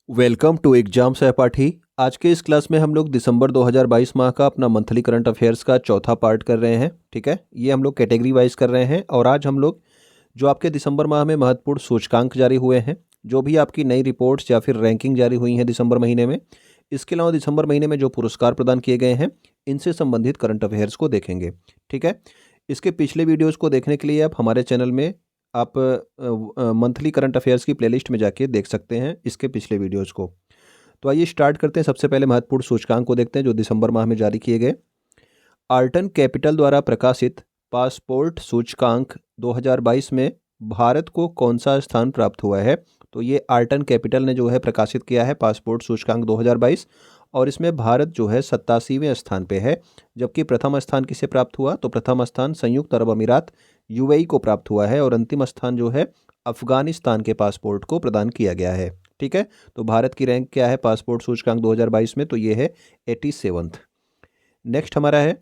Welcome to exam सहपाठी। आज के इस क्लास में हम लोग दिसंबर 2022 माह का अपना मंथली करंट अफेयर्स का चौथा पार्ट कर रहे हैं। ठीक है, ये हम लोग कैटेगरी वाइज कर रहे हैं और आज हम लोग जो आपके दिसंबर माह में महत्वपूर्ण सूचकांक जारी हुए हैं, जो भी आपकी नई रिपोर्ट्स या फिर रैंकिंग जारी हुई हैं दिसंबर महीने में, इसके अलावा दिसंबर महीने में जो पुरस्कार प्रदान किए गए हैं, इनसे संबंधित करंट अफेयर्स को देखेंगे। ठीक है, इसके पिछले वीडियोज़ को देखने के लिए आप हमारे चैनल में आप मंथली करंट अफेयर्स की प्लेलिस्ट में जाके देख सकते हैं इसके पिछले वीडियोज़ को। तो आइए स्टार्ट करते हैं। सबसे पहले महत्वपूर्ण सूचकांक को देखते हैं जो दिसंबर माह में जारी किए गए। आर्टन कैपिटल द्वारा प्रकाशित पासपोर्ट सूचकांक 2022 में भारत को कौन सा स्थान प्राप्त हुआ है? तो ये आर्टन कैपिटल ने जो है प्रकाशित किया है पासपोर्ट सूचकांक 2022 और इसमें भारत जो है 87वें स्थान पे है। जबकि प्रथम स्थान किसे प्राप्त हुआ? तो प्रथम स्थान संयुक्त अरब अमीरात यूएई को प्राप्त हुआ है और अंतिम स्थान जो है अफगानिस्तान के पासपोर्ट को प्रदान किया गया है। ठीक है, तो भारत की रैंक क्या है पासपोर्ट सूचकांक 2022 में? तो ये है 87th। नेक्स्ट हमारा है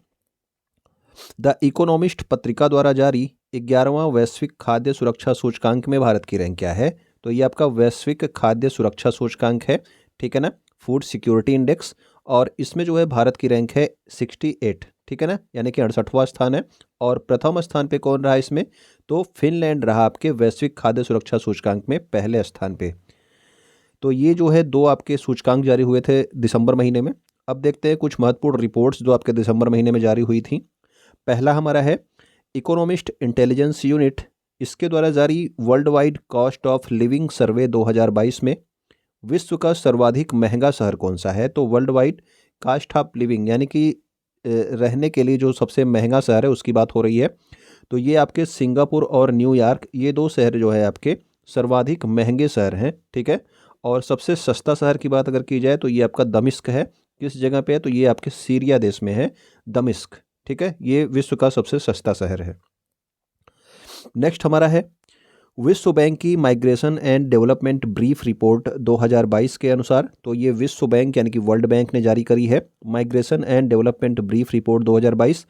द इकोनॉमिस्ट पत्रिका द्वारा जारी 11वां वैश्विक खाद्य सुरक्षा सूचकांक में भारत की रैंक क्या है? तो ये आपका वैश्विक खाद्य सुरक्षा सूचकांक है। ठीक है ना, फूड सिक्योरिटी इंडेक्स, और इसमें जो है भारत की रैंक है 68। ठीक है ना, यानी कि 68वां स्थान है। और प्रथम स्थान पे कौन रहा इसमें? तो फिनलैंड रहा आपके वैश्विक खाद्य सुरक्षा सूचकांक में पहले स्थान पे। तो ये जो है दो आपके सूचकांक जारी हुए थे दिसंबर महीने में। अब देखते हैं कुछ महत्वपूर्ण रिपोर्ट्स जो आपके दिसंबर महीने में जारी हुई थी। पहला हमारा है इकोनॉमिस्ट इंटेलिजेंस यूनिट, इसके द्वारा जारी world wide cost of living survey 2022 में विश्व का सर्वाधिक महंगा शहर कौन सा है? तो world wide cost of living यानी कि रहने के लिए जो सबसे महंगा शहर है उसकी बात हो रही है। तो ये आपके सिंगापुर और न्यूयॉर्क, ये दो शहर जो है आपके सर्वाधिक महंगे शहर हैं। ठीक है, और सबसे सस्ता शहर की बात अगर की जाए तो ये आपका दमिश्क है। किस जगह पे है? तो ये आपके सीरिया देश में है दमिश्क। ठीक है, ये विश्व का सबसे सस्ता शहर है। नेक्स्ट हमारा है विश्व बैंक की migration and development brief report 2022 के अनुसार। तो ये विश्व बैंक यानी कि वर्ल्ड बैंक ने जारी करी है migration and development brief report 2022।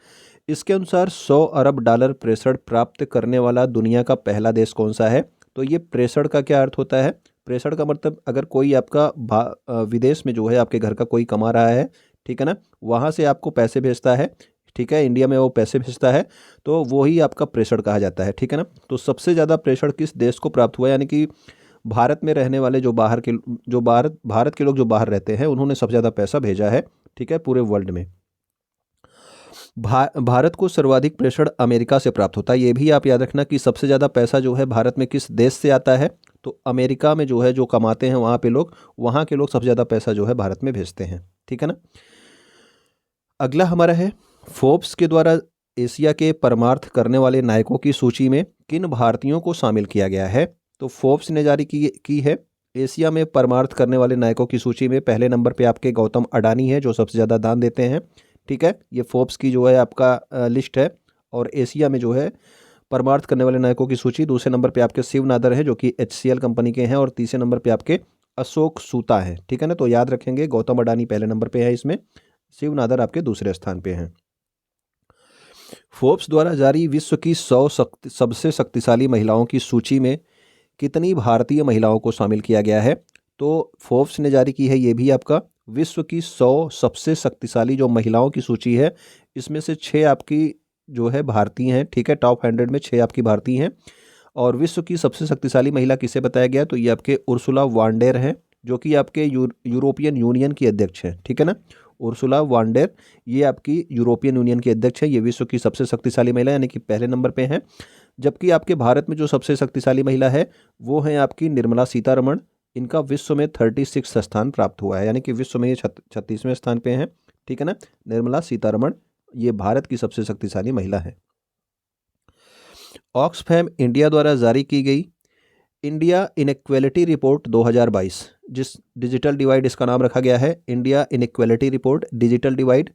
इसके अनुसार 100 अरब डॉलर प्रेषण प्राप्त करने वाला दुनिया का पहला देश कौन सा है? तो ये प्रेषण का क्या अर्थ होता है? प्रेषण का मतलब अगर कोई आपका विदेश में जो है आपके घर का कोई कमा रहा है, ठीक है ना, वहाँ से आपको पैसे भेजता है, ठीक है, इंडिया में वो पैसे भेजता है, तो वो ही आपका प्रेषण कहा जाता है। ठीक है ना, तो सबसे ज़्यादा प्रेषण किस देश को प्राप्त हुआ? यानी कि भारत में रहने वाले जो भारत के लोग जो बाहर रहते हैं उन्होंने सबसे ज़्यादा पैसा भेजा है। ठीक है, पूरे वर्ल्ड में। भारत को सर्वाधिक प्रेषण अमेरिका से प्राप्त होता है। ये भी आप याद रखना कि सबसे ज़्यादा पैसा जो है भारत में किस देश से आता है? तो अमेरिका में जो है जो कमाते हैं वहाँ पे लोग, वहाँ के लोग सबसे ज़्यादा पैसा जो है भारत में भेजते हैं। ठीक है ना, अगला हमारा है फोर्ब्स के द्वारा एशिया के परमार्थ करने वाले नायकों की सूची में किन भारतीयों को शामिल किया गया है? तो फोर्ब्स ने जारी की है एशिया में परमार्थ करने वाले नायकों की सूची में पहले नंबर पे आपके गौतम अडानी है जो सबसे ज़्यादा दान देते हैं। ठीक है, ये फोर्ब्स की जो है आपका लिस्ट है। और एशिया में जो है परमार्थ करने वाले नायकों की सूची, दूसरे नंबर पे आपके शिव नादर है जो कि HCL कंपनी के हैं और तीसरे नंबर पे आपके अशोक सूता है। ठीक है ना, तो याद रखेंगे गौतम अडानी पहले नंबर पे है, इसमें शिव नादर आपके दूसरे स्थान पे हैं। फोर्ब्स द्वारा जारी विश्व की 100 सबसे शक्तिशाली महिलाओं की सूची में कितनी भारतीय महिलाओं को शामिल किया गया है? तो फोर्ब्स ने जारी की है ये भी आपका विश्व की 100 सबसे शक्तिशाली जो महिलाओं की सूची है, इसमें से 6 आपकी जो है भारतीय हैं। ठीक है, टॉप 100 में 6 आपकी भारतीय हैं। और विश्व की सबसे शक्तिशाली महिला किसे बताया गया? तो ये आपके उर्सुला वांडेर हैं जो कि आपके यूरोपियन यूनियन की अध्यक्ष हैं। ठीक है ना, उर्सुला वांडेर ये आपकी यूरोपियन यूनियन की अध्यक्ष है। ये विश्व की सबसे शक्तिशाली महिला यानी कि पहले नंबर पे हैं। जबकि आपके भारत में जो सबसे शक्तिशाली महिला है वो है आपकी निर्मला सीतारमण। इनका विश्व में 36 स्थान प्राप्त हुआ है, यानी कि विश्व में ये 36वें स्थान पे हैं। ठीक है ना, निर्मला सीतारमण ये भारत की सबसे शक्तिशाली महिला है। ऑक्सफैम इंडिया द्वारा जारी की गई इंडिया इनइक्वालिटी रिपोर्ट 2022, जिस डिजिटल डिवाइड इसका नाम रखा गया है, India inequality report digital divide,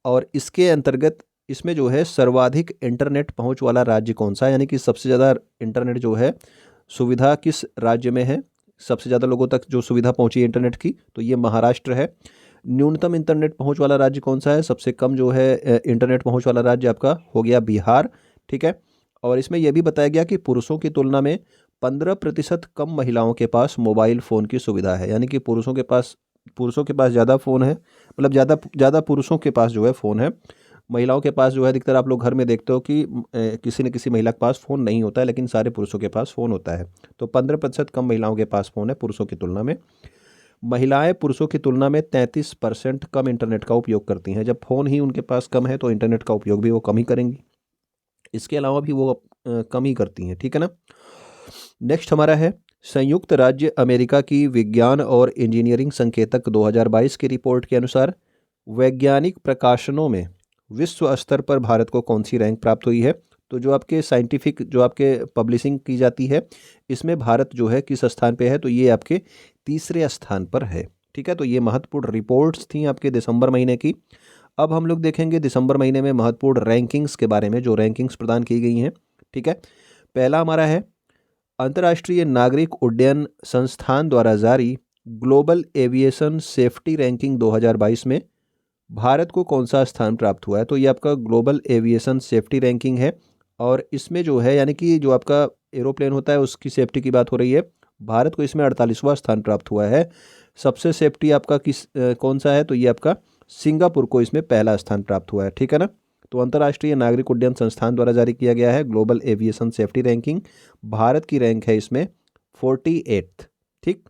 और इसके अंतर्गत इसमें जो है सर्वाधिक इंटरनेट पहुंच वाला राज्य कौन सा है? यानी कि सबसे ज़्यादा इंटरनेट जो है सुविधा किस राज्य में है, सबसे ज़्यादा लोगों तक जो सुविधा पहुंची है इंटरनेट की? तो ये महाराष्ट्र है। न्यूनतम इंटरनेट पहुंच वाला राज्य कौन सा है? सबसे कम जो है इंटरनेट पहुंच वाला राज्य आपका हो गया बिहार। ठीक है, और इसमें यह भी बताया गया कि पुरुषों की तुलना में 15% कम महिलाओं के पास मोबाइल फ़ोन की सुविधा है। यानी कि पुरुषों के पास ज़्यादा फ़ोन है, मतलब ज़्यादा पुरुषों के पास जो है फ़ोन है। महिलाओं के पास जो है अधिकतर आप लोग घर में देखते हो कि किसी न किसी महिला के पास फ़ोन नहीं होता है, लेकिन सारे पुरुषों के पास फ़ोन होता है। तो 15% कम महिलाओं के पास फ़ोन है पुरुषों की तुलना में। महिलाएं पुरुषों की तुलना में 33% कम इंटरनेट का उपयोग करती हैं। जब फ़ोन ही उनके पास कम है तो इंटरनेट का उपयोग भी वो कम ही करेंगी, इसके अलावा भी वो कम ही करती हैं, ठीक है ना। नेक्स्ट हमारा है संयुक्त राज्य अमेरिका की विज्ञान और इंजीनियरिंग संकेतक 2022 की रिपोर्ट के अनुसार वैज्ञानिक प्रकाशनों में विश्व स्तर पर भारत को कौन सी रैंक प्राप्त हुई है। तो जो आपके साइंटिफिक जो आपके पब्लिशिंग की जाती है, इसमें भारत जो है किस स्थान पे है, तो ये आपके तीसरे स्थान पर है, ठीक है। तो ये महत्वपूर्ण रिपोर्ट्स थी आपके दिसंबर महीने की। अब हम लोग देखेंगे दिसंबर महीने में महत्वपूर्ण रैंकिंग्स के बारे में, जो रैंकिंग्स प्रदान की गई हैं, ठीक है। पहला हमारा है अंतर्राष्ट्रीय नागरिक उड्डयन संस्थान द्वारा जारी ग्लोबल एविएशन सेफ्टी रैंकिंग 2022 में भारत को कौन सा स्थान प्राप्त हुआ है। तो ये आपका ग्लोबल एविएशन सेफ्टी रैंकिंग है, और इसमें जो है यानी कि जो आपका एरोप्लेन होता है उसकी सेफ्टी की बात हो रही है। भारत को इसमें 48वां स्थान प्राप्त हुआ है। सबसे सेफ्टी आपका कौन सा है, तो ये आपका सिंगापुर को इसमें पहला स्थान प्राप्त हुआ है, ठीक है ना। तो अंतर्राष्ट्रीय नागरिक उड्डयन संस्थान द्वारा जारी किया गया है global aviation safety ranking. Bharat की रैंक है इसमें 48, ठीक।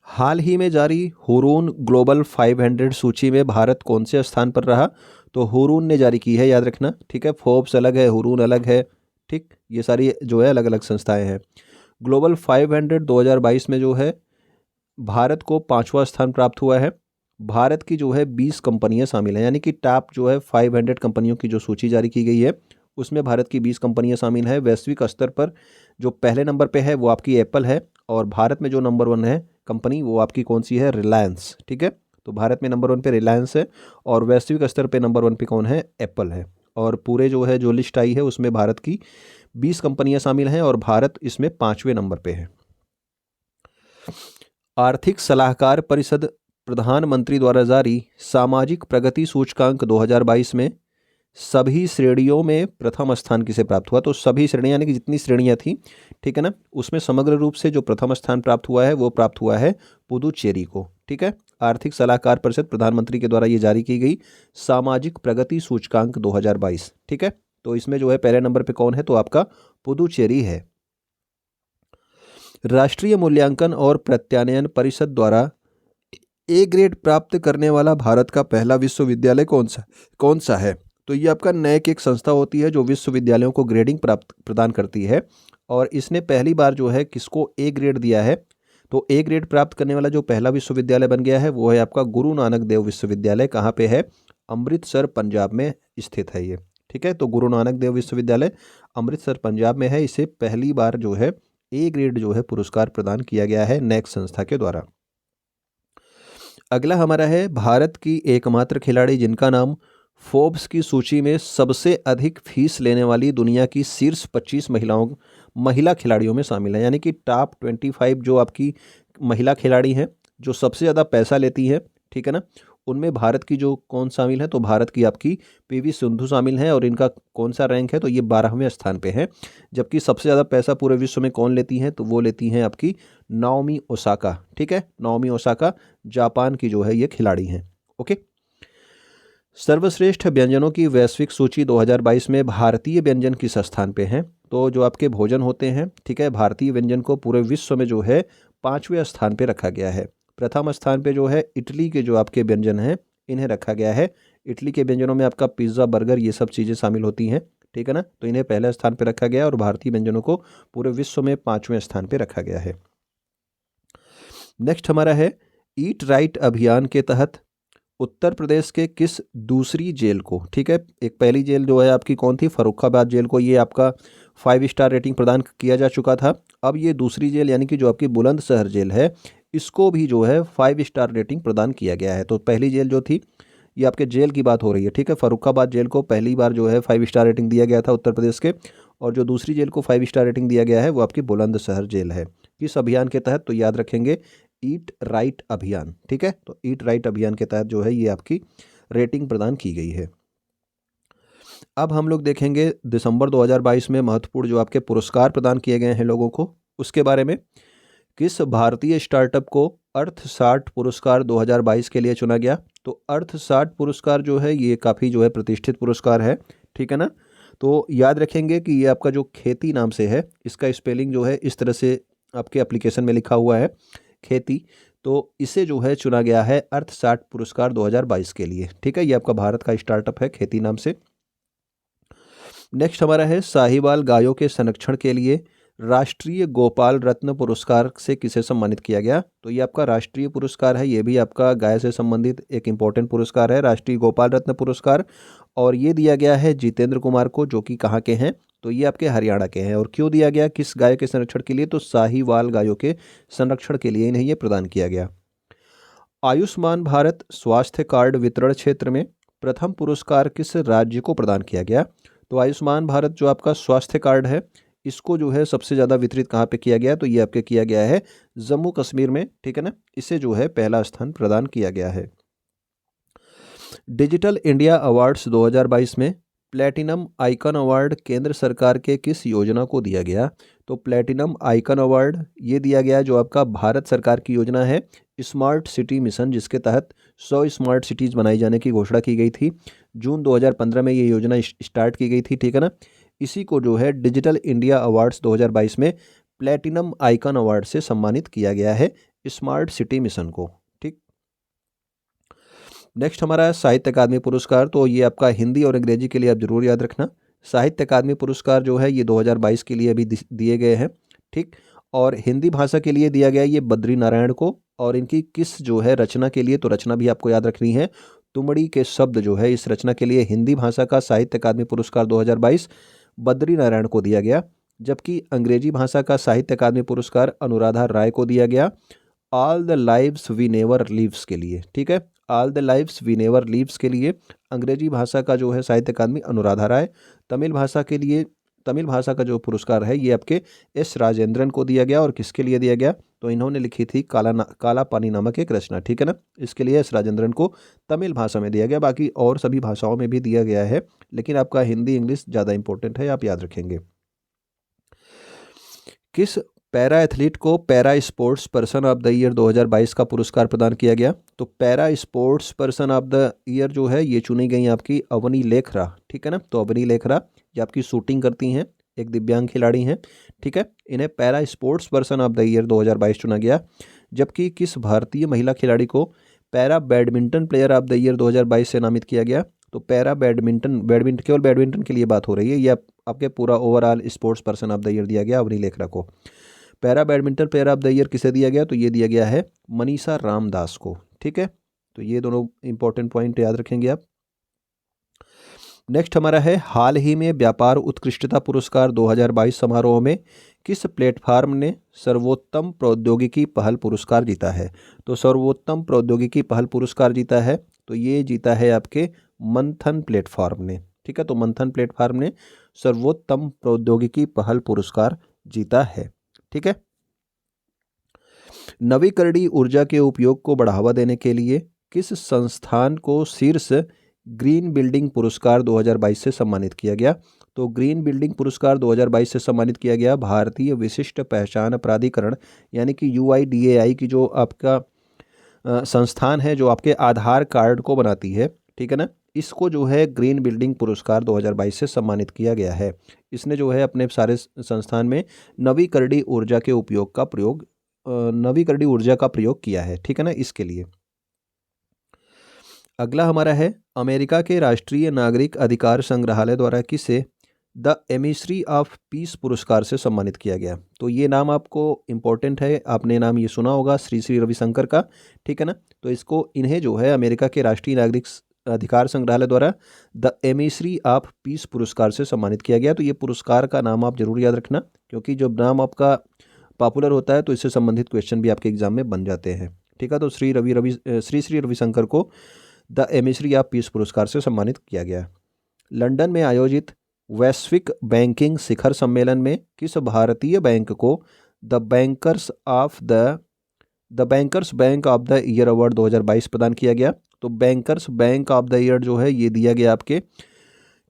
हाल ही में जारी हुरून ग्लोबल 500 सूची में भारत कौन से स्थान पर रहा। तो हुरून ने जारी की है, याद रखना, ठीक है। फोर्ब्स अलग है, हुरून अलग है, ठीक। ये सारी जो है अलग अलग संस्थाएं हैं। ग्लोबल 500 2022 में जो है भारत को 5वां स्थान प्राप्त हुआ है। भारत की जो है 20 कंपनियां शामिल हैं, यानी कि टॉप जो है 500 कंपनियों की जो सूची जारी की गई है उसमें भारत की 20 कंपनियां शामिल हैं। वैश्विक स्तर पर जो पहले नंबर पे है वो आपकी एप्पल है, और भारत में जो नंबर 1 है कंपनी वो आपकी कौन सी है, रिलायंस, ठीक है। तो भारत में नंबर 1 पे रिलायंस है, और वैश्विक स्तर पे नंबर 1 पे कौन है, एप्पल है। और पूरे जो है जो लिस्ट आई है उसमें भारत की 20 कंपनियां शामिल हैं, और भारत इसमें 5वें नंबर पे है। आर्थिक सलाहकार परिषद प्रधानमंत्री द्वारा जारी सामाजिक प्रगति सूचकांक 2022 में सभी श्रेणियों में प्रथम स्थान किसे प्राप्त हुआ। तो सभी श्रेणियां यानी कि जितनी श्रेणियां थी, ठीक है ना, उसमें समग्र रूप से जो प्रथम स्थान प्राप्त हुआ है वो प्राप्त हुआ है पुदुचेरी को, ठीक है। आर्थिक सलाहकार परिषद प्रधानमंत्री के द्वारा ये जारी की गई सामाजिक प्रगति सूचकांक 2022, ठीक है। तो इसमें जो है पहले नंबर पे कौन है, तो आपका पुदुचेरी है। राष्ट्रीय मूल्यांकन और प्रत्यानयन परिषद द्वारा ए ग्रेड प्राप्त करने वाला भारत का पहला विश्वविद्यालय कौन सा है। तो ये आपका नैक एक संस्था होती है जो विश्वविद्यालयों को ग्रेडिंग प्रदान करती है, और इसने पहली बार जो है किसको ए ग्रेड दिया है। तो ए ग्रेड प्राप्त करने वाला जो पहला विश्वविद्यालय बन गया है वो है आपका गुरु नानक देव विश्वविद्यालय। कहाँ पे है, अमृतसर पंजाब में स्थित है ये, ठीक है। तो गुरु नानक देव विश्वविद्यालय अमृतसर पंजाब में है। इसे पहली बार जो है ए ग्रेड जो है पुरस्कार प्रदान किया गया है नैक संस्था के द्वारा। अगला हमारा है भारत की एकमात्र खिलाड़ी जिनका नाम फोर्ब्स की सूची में सबसे अधिक फीस लेने वाली दुनिया की शीर्ष 25 महिला खिलाड़ियों में शामिल है। यानी कि टॉप 25 जो आपकी महिला खिलाड़ी हैं जो सबसे ज़्यादा पैसा लेती हैं, ठीक है ना, उनमें भारत की जो कौन शामिल है, तो भारत की आपकी पीवी सिंधु शामिल है, और इनका कौन सा रैंक है, तो ये 12वें स्थान पे है। जबकि सबसे ज़्यादा पैसा पूरे विश्व में कौन लेती हैं, तो वो लेती हैं आपकी नाओमी ओसाका, ठीक है। नाओमी ओसाका जापान की जो है ये खिलाड़ी हैं, ओके। सर्वश्रेष्ठ व्यंजनों की वैश्विक सूची 2022 में भारतीय व्यंजन किस स्थान पे हैं। तो जो आपके भोजन होते हैं, ठीक है, भारतीय व्यंजन को पूरे विश्व में जो है 5वें स्थान पे रखा गया है। प्रथम स्थान पे जो है इटली के जो आपके व्यंजन हैं इन्हें रखा गया है। इटली के व्यंजनों में आपका पिज्ज़ा, बर्गर, ये सब चीज़ें शामिल होती हैं, ठीक है ना। तो इन्हें पहले स्थान पर रखा गया, और भारतीय व्यंजनों को पूरे विश्व में 5वें स्थान पर रखा गया है। नेक्स्ट हमारा है ईट राइट अभियान के तहत उत्तर प्रदेश के किस दूसरी जेल को, ठीक है, एक पहली जेल जो है आपकी कौन थी, फर्रुखाबाद जेल को ये आपका 5 स्टार रेटिंग प्रदान किया जा चुका था। अब ये दूसरी जेल यानी कि जो आपकी बुलंदशहर जेल है इसको भी जो है 5 स्टार रेटिंग प्रदान किया गया है। तो पहली जेल जो थी, ये आपके जेल की बात हो रही है, ठीक है, फर्रुखाबाद जेल को पहली बार जो है 5 स्टार रेटिंग दिया गया था उत्तर प्रदेश के, और जो दूसरी जेल को 5 स्टार रेटिंग दिया गया है वो आपकी बुलंदशहर जेल है। किस अभियान के तहत, तो याद रखेंगे ईट राइट अभियान, ठीक है। तो ईट राइट अभियान के तहत जो है ये आपकी रेटिंग प्रदान की गई है। अब हम लोग देखेंगे दिसंबर 2022 में महत्वपूर्ण जो आपके पुरस्कार प्रदान किए गए हैं लोगों को, उसके बारे में। किस भारतीय स्टार्टअप को अर्थ 60 पुरस्कार 2022 के लिए चुना गया? तो अर्थ 60 पुरस्कार जो है ये काफ़ी जो है प्रतिष्ठित पुरस्कार है, ठीक है ना। तो याद रखेंगे कि ये आपका जो खेती नाम से है, इसका स्पेलिंग जो है इस तरह से आपके एप्लीकेशन में लिखा हुआ है, खेती। तो इसे जो है चुना गया है अर्थ 60 पुरस्कार 2022 के लिए, ठीक है। ये आपका भारत का स्टार्टअप है खेती नाम से। नेक्स्ट हमारा है साहिवाल गायों के संरक्षण के लिए राष्ट्रीय गोपाल रत्न पुरस्कार से किसे सम्मानित किया गया? तो ये आपका राष्ट्रीय पुरस्कार है, ये भी आपका गाय से संबंधित एक इम्पोर्टेंट पुरस्कार है, राष्ट्रीय गोपाल रत्न पुरस्कार। और ये दिया गया है जितेंद्र कुमार को, जो कि कहाँ के हैं? तो ये आपके हरियाणा के हैं। और क्यों दिया गया, किस गाय के संरक्षण के लिए? तो साहिवाल गायों के संरक्षण के लिए इन्हें ये प्रदान किया गया। आयुष्मान भारत स्वास्थ्य कार्ड वितरण क्षेत्र में प्रथम पुरस्कार किस राज्य को प्रदान किया गया? तो आयुष्मान भारत जो आपका स्वास्थ्य कार्ड है, इसको जो है सबसे ज़्यादा वितरित कहाँ पे किया गया? तो ये आपके किया गया है जम्मू कश्मीर में, ठीक है ना। इसे जो है पहला स्थान प्रदान किया गया है। डिजिटल इंडिया अवार्ड्स 2022 में प्लैटिनम आइकन अवार्ड केंद्र सरकार के किस योजना को दिया गया? तो प्लैटिनम आइकन अवार्ड ये दिया गया जो आपका भारत सरकार की योजना है स्मार्ट सिटी मिशन, जिसके तहत 100 स्मार्ट सिटीज़ बनाई जाने की घोषणा की गई थी। जून 2015 में ये योजना स्टार्ट की गई थी, ठीक है ना। इसी को जो है डिजिटल इंडिया अवार्ड्स 2022 में प्लैटिनम आइकन अवार्ड से सम्मानित किया गया है स्मार्ट सिटी मिशन को, ठीक। नेक्स्ट हमारा है साहित्य अकादमी पुरस्कार। तो ये आपका हिंदी और अंग्रेजी के लिए आप जरूर याद रखना। साहित्य अकादमी पुरस्कार जो है ये 2022 के लिए अभी दिए गए हैं, ठीक। और हिंदी भाषा के लिए दिया गया ये बद्री नारायण को। और इनकी किस जो है रचना के लिए, तो रचना भी आपको याद रखनी है, तुमड़ी के शब्द जो है, इस रचना के लिए हिंदी भाषा का साहित्य अकादमी पुरस्कार 2022 बद्री नारायण को दिया गया। जबकि अंग्रेजी भाषा का साहित्य अकादमी पुरस्कार अनुराधा राय को दिया गया all the lives we never leaves के लिए, ठीक है। All the lives we never leaves के लिए अंग्रेजी भाषा का जो है साहित्य अकादमी अनुराधा राय। तमिल भाषा के लिए, तमिल भाषा का जो पुरस्कार है ये आपके एस राजेंद्रन को दिया गया। और किसके लिए दिया गया? तो इन्होंने लिखी थी काला पानी नामक एक रचना, ठीक है ना। इसके लिए एस राजेंद्रन को तमिल भाषा में दिया गया। बाकी और सभी भाषाओं में भी दिया गया है, लेकिन आपका हिंदी इंग्लिश ज़्यादा इंपॉर्टेंट है, आप याद रखेंगे। किस पैरा एथलीट को para sports person of the year 2022 का पुरस्कार प्रदान किया गया? तो para sports person of the year जो है ये चुनी गई आपकी अवनी लेखरा, ठीक है ना। तो अवनी लेखरा ये आपकी शूटिंग करती हैं, एक दिव्यांग खिलाड़ी हैं, ठीक है। इन्हें para sports person of the year 2022 चुना गया। जबकि किस भारतीय महिला खिलाड़ी को para badminton player of the year 2022 से नामित किया गया? तो पैरा बैडमिंटन, केवल बैडमिंटन के लिए बात हो रही है, ये आपके पूरा overall sports person of the year दिया गया अवनी लेखरा को। Para badminton player of the year किसे दिया गया? तो ये दिया गया है मनीषा रामदास को, ठीक है। तो ये दोनों इंपॉर्टेंट पॉइंट याद रखेंगे आप। नेक्स्ट हमारा है हाल ही में व्यापार उत्कृष्टता पुरस्कार 2022 समारोह में किस प्लेटफार्म ने सर्वोत्तम प्रौद्योगिकी पहल पुरस्कार जीता है? तो सर्वोत्तम प्रौद्योगिकी पहल पुरस्कार जीता है, तो ये जीता है आपके मंथन प्लेटफॉर्म ने, ठीक है। तो मंथन प्लेटफॉर्म ने सर्वोत्तम प्रौद्योगिकी पहल पुरस्कार जीता है, ठीक है। नवीकरणीय ऊर्जा के उपयोग को बढ़ावा देने के लिए किस संस्थान को शीर्ष ग्रीन बिल्डिंग पुरस्कार 2022 से सम्मानित किया गया? तो ग्रीन बिल्डिंग पुरस्कार 2022 से सम्मानित किया गया भारतीय विशिष्ट पहचान प्राधिकरण यानी कि UIDAI की जो आपका संस्थान है, जो आपके आधार कार्ड को बनाती है, ठीक है ना। इसको जो है ग्रीन बिल्डिंग पुरस्कार 2022 से सम्मानित किया गया है। इसने जो है अपने सारे संस्थान में नवीकरणीय ऊर्जा के उपयोग का प्रयोग, नवीकरणीय ऊर्जा का प्रयोग किया है, ठीक है ना, इसके लिए। अगला हमारा है अमेरिका के राष्ट्रीय नागरिक अधिकार संग्रहालय द्वारा किसे द एमिसरी ऑफ पीस पुरस्कार से सम्मानित किया गया? तो ये नाम आपको इम्पोर्टेंट है, आपने नाम ये सुना होगा श्री श्री रविशंकर का, ठीक है ना। तो इसको, इन्हें जो है अमेरिका के राष्ट्रीय नागरिक अधिकार संग्रहालय द्वारा द एमिसरी ऑफ पीस पुरस्कार से सम्मानित किया गया। तो ये पुरस्कार का नाम आप जरूर याद रखना, क्योंकि जब नाम आपका पॉपुलर होता है तो इससे संबंधित क्वेश्चन भी आपके एग्जाम में बन जाते हैं, ठीक है। तो श्री श्री रविशंकर को द एमिसरी ऑफ पीस पुरस्कार से सम्मानित किया गया। लंदन में आयोजित वैश्विक बैंकिंग शिखर सम्मेलन में किस भारतीय बैंक को the bankers bank of the year award 2022 प्रदान किया गया? तो bankers bank of the year जो है ये दिया गया आपके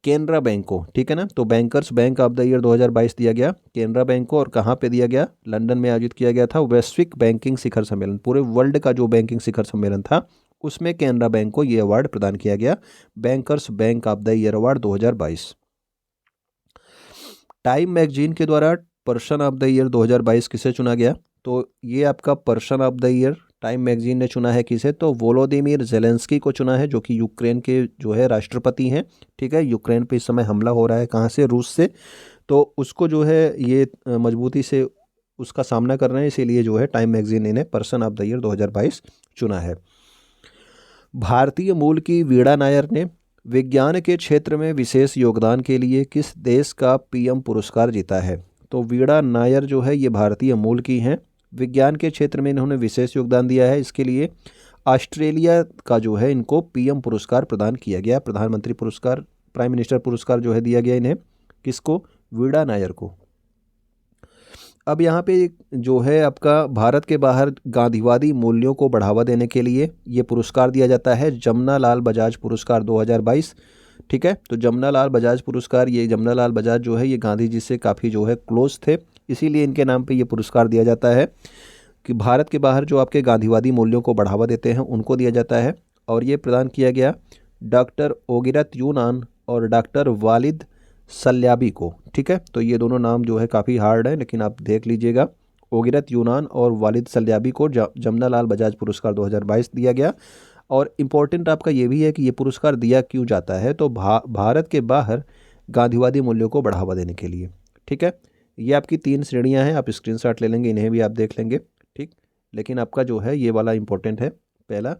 केनरा बैंक को, ठीक है ना। तो bankers bank of the year 2022 दिया गया केनरा बैंक को, और कहाँ पे दिया गया, लंदन में आयोजित किया गया था वैश्विक बैंकिंग शिखर सम्मेलन, पूरे वर्ल्ड का जो बैंकिंग शिखर सम्मेलन था उसमें केनरा बैंक को ये अवार्ड प्रदान किया गया, bankers bank of the year award 2022। Time magazine के द्वारा पर्सन ऑफ द ईयर 2022 किसे चुना गया, तो ये आपका person of the year time magazine ने चुना है किसे, तो वोलोदिमीर जेलेंस्की को चुना है, जो कि यूक्रेन के जो है राष्ट्रपति हैं, ठीक है। यूक्रेन पे इस समय हमला हो रहा है, कहाँ से, रूस से, तो उसको जो है ये मजबूती से उसका सामना कर रहे हैं, इसीलिए जो है टाइम मैगजीन ने इन्हें पर्सन ऑफ द ईयर 2022 चुना है। भारतीय मूल की वीणा नायर ने विज्ञान के क्षेत्र में विशेष योगदान के लिए किस देश का पीएम पुरस्कार जीता है, तो वीणा नायर जो है ये भारतीय मूल की हैं, विज्ञान के क्षेत्र में इन्होंने विशेष योगदान दिया है, इसके लिए ऑस्ट्रेलिया का जो है इनको पीएम पुरस्कार प्रदान किया गया, प्रधानमंत्री पुरस्कार, प्राइम मिनिस्टर पुरस्कार जो है दिया गया इन्हें, किसको, वीणा नायर को। अब यहाँ पे जो है आपका भारत के बाहर गांधीवादी मूल्यों को बढ़ावा देने के लिए ये पुरस्कार दिया जाता है, जमुना लाल बजाज पुरस्कार 2022, ठीक है। तो जमुना लाल बजाज पुरस्कार, ये जमुना लाल बजाज जो है ये गांधी जी से काफ़ी जो है क्लोज थे, इसीलिए इनके नाम पे ये पुरस्कार दिया जाता है कि भारत के बाहर जो आपके गांधीवादी मूल्यों को बढ़ावा देते हैं उनको दिया जाता है। और ये प्रदान किया गया डॉक्टर ओगिरत यूनान और डॉक्टर वालिद सल्याबी को, ठीक है। तो ये दोनों नाम जो है काफ़ी हार्ड है, लेकिन आप देख लीजिएगा, ओगिरत यूनान और वालिद सल्याबी को जमुना लाल बजाज पुरस्कार 2022 दिया गया। और इम्पोर्टेंट आपका ये भी है कि ये पुरस्कार दिया क्यों जाता है, तो भारत के बाहर गांधीवादी मूल्यों को बढ़ावा देने के लिए, ठीक है। ये आपकी 3 श्रेणियां हैं, आप स्क्रीनशॉट ले लेंगे, इन्हें भी आप देख लेंगे, ठीक। लेकिन आपका जो है ये वाला इम्पोर्टेंट है। पहला,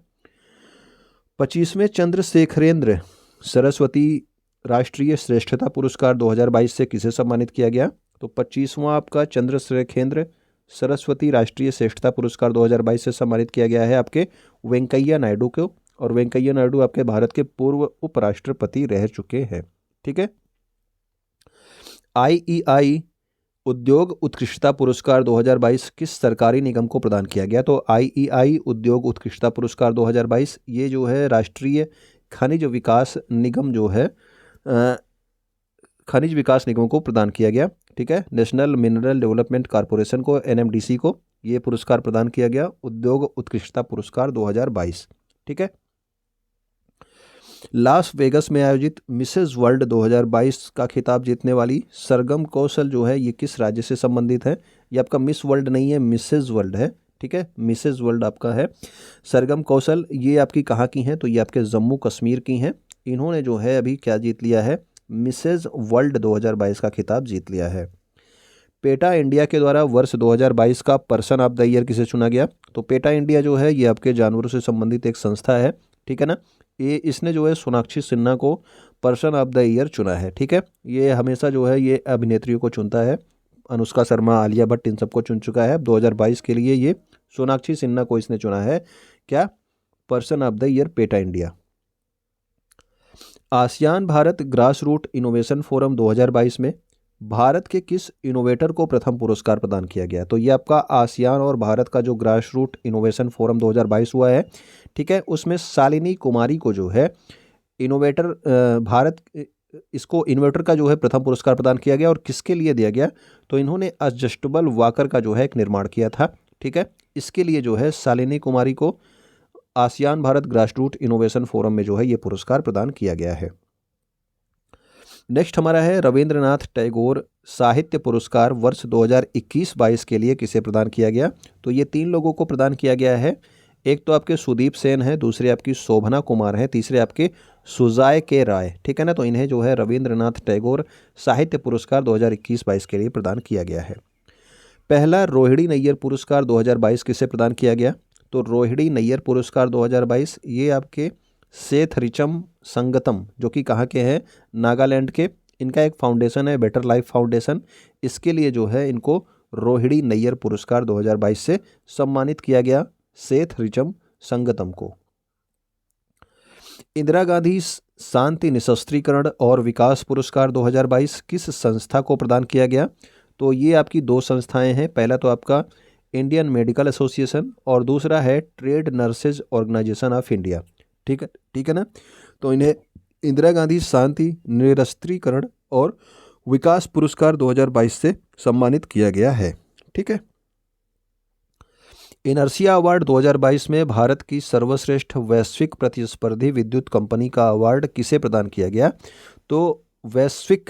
25वें चंद्रशेखरेंद्र सरस्वती राष्ट्रीय श्रेष्ठता पुरस्कार 2022 से किसे सम्मानित किया गया, तो 25वां आपका चंद्रशेखरेंद्र सरस्वती राष्ट्रीय श्रेष्ठता पुरस्कार 2022 से सम्मानित किया गया है आपके वेंकैया नायडू को, और वेंकैया नायडू आपके भारत के पूर्व उपराष्ट्रपति रह चुके हैं, ठीक है। आईईआई उद्योग उत्कृष्टता पुरस्कार 2022 किस सरकारी निगम को प्रदान किया गया, तो आईईआई उद्योग उत्कृष्टता पुरस्कार 2022 ये जो है राष्ट्रीय खनिज विकास निगम जो है खनिज विकास निगम को प्रदान किया गया, ठीक है। नेशनल मिनरल डेवलपमेंट कॉरपोरेशन को, एनएमडीसी को ये पुरस्कार प्रदान किया गया, उद्योग उत्कृष्टता पुरस्कार 2022, ठीक है। लास वेगस में आयोजित मिसेज वर्ल्ड 2022 का खिताब जीतने वाली सरगम कौशल जो है ये किस राज्य से संबंधित है, ये आपका मिस वर्ल्ड नहीं है, मिसेज वर्ल्ड है, ठीक है। मिसेज वर्ल्ड आपका है सरगम कौशल, ये आपकी कहाँ की हैं, तो ये आपके जम्मू कश्मीर की हैं। इन्होंने जो है अभी क्या जीत लिया है, मिसेज वर्ल्ड 2022 का खिताब जीत लिया है। पेटा इंडिया के द्वारा वर्ष 2022 का पर्सन ऑफ द ईयर किसे चुना गया, तो पेटा इंडिया जो है ये आपके जानवरों से संबंधित एक संस्था है, ठीक है ना। ये इसने जो है सोनाक्षी सिन्हा को पर्सन ऑफ द ईयर चुना है, ठीक है। ये हमेशा जो है ये अभिनेत्रियों को चुनता है, अनुष्का शर्मा, आलिया भट्ट, इन सबको चुन चुका है। 2022 के लिए ये सोनाक्षी सिन्हा को इसने चुना है, क्या, person of the year PETA India. ASEAN Bharat grass root innovation forum 2022 में भारत के किस इनोवेटर को प्रथम पुरस्कार प्रदान किया गया, तो ये आपका आसियान और भारत का जो ग्रास रूट इनोवेशन फोरम 2022 हुआ है, ठीक है, उसमें शालिनी कुमारी को जो है इनोवेटर भारत इसको इन्वर्टर का जो है प्रथम पुरस्कार प्रदान किया गया। और किसके लिए दिया गया, तो इन्होंने एडजस्टेबल वॉकर का जो है एक निर्माण किया था, ठीक है। इसके लिए जो है शालिनी कुमारी को ASEAN Bharat grass root innovation forum में जो है ये पुरस्कार प्रदान किया गया है। नेक्स्ट हमारा है रविंद्रनाथ टैगोर साहित्य पुरस्कार वर्ष 2021-22 के लिए किसे प्रदान किया गया, तो ये 3 लोगों को प्रदान किया गया है। एक तो आपके सुदीप सेन है, दूसरे आपकी शोभना कुमार है, तीसरे आपके सुजाय के राय, ठीक है ना। तो इन्हें जो है रविंद्रनाथ टैगोर साहित्य पुरस्कार 2021-22 के लिए प्रदान किया गया है। पहला रोहिणी नैयर पुरस्कार 2022 किसे प्रदान किया गया, तो रोहिणी नैयर पुरस्कार 2022 ये आपके सेथ रिचम संगतम जो कि कहाँ के हैं, नागालैंड के, इनका एक फाउंडेशन है बेटर लाइफ फाउंडेशन, इसके लिए जो है इनको रोहिणी नैयर पुरस्कार 2022 से सम्मानित किया गया सेथ रिचम संगतम को। इंदिरा गांधी शांति निशस्त्रीकरण और विकास पुरस्कार 2022 किस संस्था को प्रदान किया गया, तो ये आपकी 2 संस्थाएं हैं, पहला तो आपका इंडियन मेडिकल एसोसिएशन और दूसरा है trade nurses organisation of India, ठीक है ना। तो इन्हें इंदिरा गांधी शांति निरस्त्रीकरण और विकास पुरस्कार 2022 से सम्मानित किया गया है। ठीक है। इनर्शिया अवार्ड 2022 में भारत की सर्वश्रेष्ठ वैश्विक प्रतिस्पर्धी विद्युत कंपनी का अवार्ड किसे प्रदान किया गया? तो वैश्विक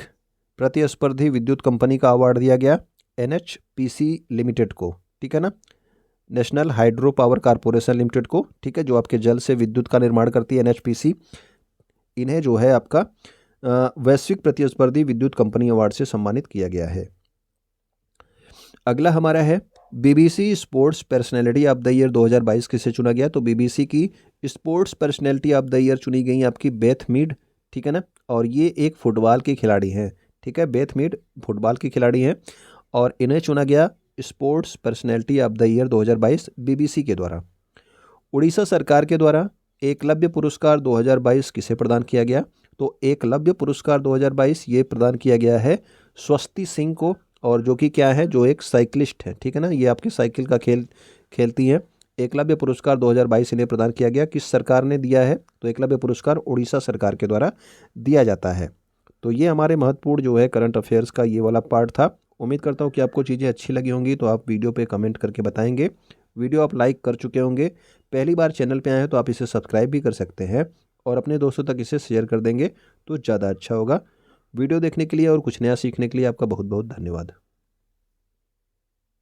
प्रतिस्पर्धी विद्युत कंपनी का अवार्ड दिया गया NHPC लिमिटेड को। ठीक है ना, national hydro power corporation limited को। ठीक है, जो आपके जल से विद्युत का निर्माण करती है NHPC, इन्हें जो है आपका वैश्विक प्रतिस्पर्धी विद्युत कंपनी अवार्ड से सम्मानित किया गया है। अगला हमारा है BBC sports personality of the year 2022 किसे चुना गया? तो BBC की sports personality of the year चुनी गई आपकी बेथ मीड। ठीक है ना, और ये एक फुटबॉल की खिलाड़ी हैं। ठीक है, बेथ मीड फुटबॉल की खिलाड़ी हैं और इन्हें चुना गया sports personality of the year 2022 BBC के द्वारा। उड़ीसा सरकार के द्वारा एकलव्य पुरस्कार 2022 किसे प्रदान किया गया? तो एकलव्य पुरस्कार 2022 ये प्रदान किया गया है स्वस्ति सिंह को, और जो कि क्या है, जो एक साइकिलिस्ट है। ठीक है ना, ये आपकी साइकिल का खेलती हैं। एकलव्य पुरस्कार 2022 इन्हें प्रदान किया गया। किस सरकार ने दिया है? तो एकलव्य पुरस्कार उड़ीसा सरकार के द्वारा दिया जाता है। तो ये हमारे महत्वपूर्ण जो है करंट अफेयर्स का ये वाला पार्ट था। उम्मीद करता हूँ कि आपको चीज़ें अच्छी लगी होंगी, तो आप वीडियो पे कमेंट करके बताएंगे। वीडियो आप लाइक कर चुके होंगे, पहली बार चैनल पे आए हैं तो आप इसे सब्सक्राइब भी कर सकते हैं और अपने दोस्तों तक इसे शेयर कर देंगे तो ज़्यादा अच्छा होगा। वीडियो देखने के लिए और कुछ नया सीखने के लिए आपका बहुत बहुत धन्यवाद।